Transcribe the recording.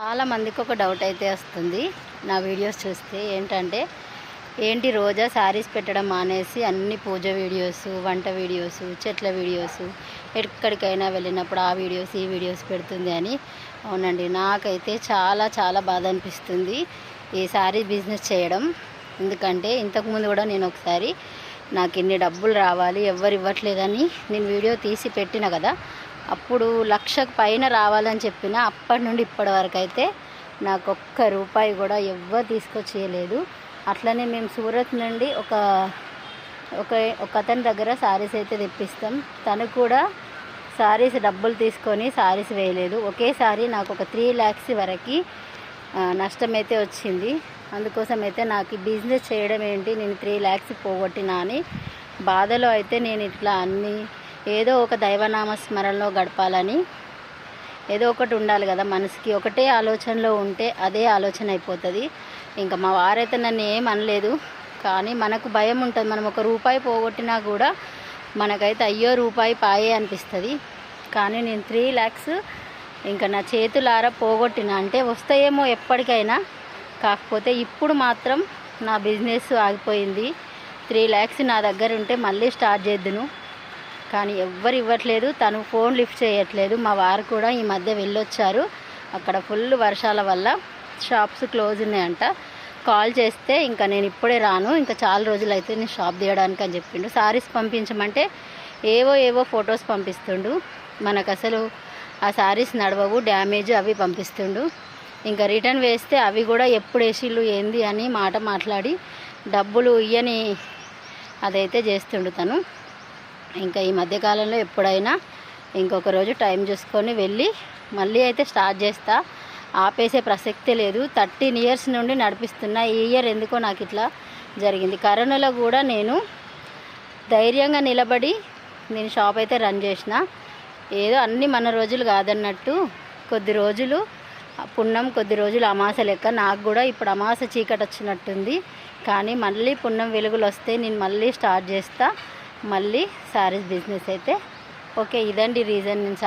చాలా మందికి ఒక డౌట్ అయితే వస్తుంది నా వీడియోస్ చూస్తే. ఏంటి రోజా శారీస్ పెట్టడం మానేసి అన్ని పూజ వీడియోస్, వంట వీడియోస్, చెట్ల వీడియోస్, ఎక్కడికైనా వెళ్ళినప్పుడు ఆ వీడియోస్ ఈ వీడియోస్ పెడుతుంది అని. అవునండి, నాకైతే చాలా చాలా బాధ అనిపిస్తుంది ఈ శారీ బిజినెస్ చేయడం. ఎందుకంటే ఇంతకుముందు కూడా నేను ఒకసారి నాకు ఇన్ని డబ్బులు రావాలి ఎవ్వరు ఇవ్వట్లేదని నేను వీడియో తీసి పెట్టిన కదా, అప్పుడు 1,00,000కు పైన రావాలని చెప్పిన. అప్పటి నుండి ఇప్పటి వరకు అయితే నాకు ఒక్క రూపాయి కూడా ఎవ్వరు తీసుకొచ్చేయలేదు. అట్లనే మేము సూరత్ నుండి ఒక అతని దగ్గర శారీస్ అయితే తెప్పిస్తాం. తను కూడా శారీస్ డబ్బులు తీసుకొని శారీస్ వేయలేదు. ఒకేసారి నాకు ఒక 3 lakhs వరకు నష్టమైతే వచ్చింది. అందుకోసం అయితే నాకు బిజినెస్ చేయడం ఏంటి, నేను 3 lakhs పోగొట్టినా అని బాధలో అయితే నేను ఇట్లా అన్నీ ఏదో ఒక దైవనామ స్మరణలో గడపాలని, ఏదో ఒకటి ఉండాలి కదా మనసుకి. ఒకటే ఆలోచనలో ఉంటే అదే ఆలోచన అయిపోతుంది. ఇంకా మా వారైతే నన్ను ఏం అనలేదు, కానీ మనకు భయం ఉంటుంది. మనం ఒక రూపాయి పోగొట్టినా కూడా మనకైతే అయ్యో రూపాయి పాయే అనిపిస్తుంది. కానీ నేను 3 lakhs ఇంకా నా చేతులారా పోగొట్టిన. అంటే వస్తాయేమో ఎప్పటికైనా, కాకపోతే ఇప్పుడు మాత్రం నా బిజినెస్ ఆగిపోయింది. 3 lakhs నా దగ్గర ఉంటే మళ్ళీ స్టార్ట్ చేద్దును, కానీ ఎవ్వరు ఇవ్వట్లేదు. తను ఫోన్ లిఫ్ట్ చేయట్లేదు. మా వారు కూడా ఈ మధ్య వెళ్ళొచ్చారు. అక్కడ ఫుల్ వర్షాల వల్ల షాప్స్ క్లోజ్ ఉన్నాయంట. కాల్ చేస్తే ఇంకా నేను ఇప్పుడే రాను, ఇంకా చాలా రోజులు అయితే నేను షాప్ తీయడానికి అని చెప్పిండు. సారీస్ పంపించమంటే ఏవో ఫొటోస్ పంపిస్తుండు. మనకు అసలు ఆ సారీస్ నడవవు, డ్యామేజ్ అవి పంపిస్తుండు. ఇంకా రిటర్న్ వేస్తే అవి కూడా ఎప్పుడు వేసిళ్ళు ఏంది అని మాట మాట్లాడి డబ్బులు ఇయ్యని అదైతే చేస్తుండు తను. ఇంకా ఈ మధ్యకాలంలో ఎప్పుడైనా ఇంకొక రోజు టైం చూసుకొని వెళ్ళి మళ్ళీ అయితే స్టార్ట్ చేస్తా. ఆపేసే ప్రసక్తే లేదు. 13 years నుండి నడిపిస్తున్నా. ఈ ఇయర్ ఎందుకో నాకు ఇట్లా జరిగింది. కరోనాలో కూడా నేను ధైర్యంగా నిలబడి నేను షాప్ అయితే రన్ చేసిన. ఏదో అన్నీ మన రోజులు కాదన్నట్టు కొద్ది రోజులు పున్నం, కొద్ది రోజులు అమాస లెక్క. నాకు కూడా ఇప్పుడు అమాస చీకటి వచ్చినట్టుంది, కానీ మళ్ళీ పున్నం వెలుగులు వస్తే నేను మళ్ళీ స్టార్ట్ చేస్తా, మళ్ళీ శారీస్ బిజినెస్ అయితే. ఓకే, ఇదండి రీజన్ నేను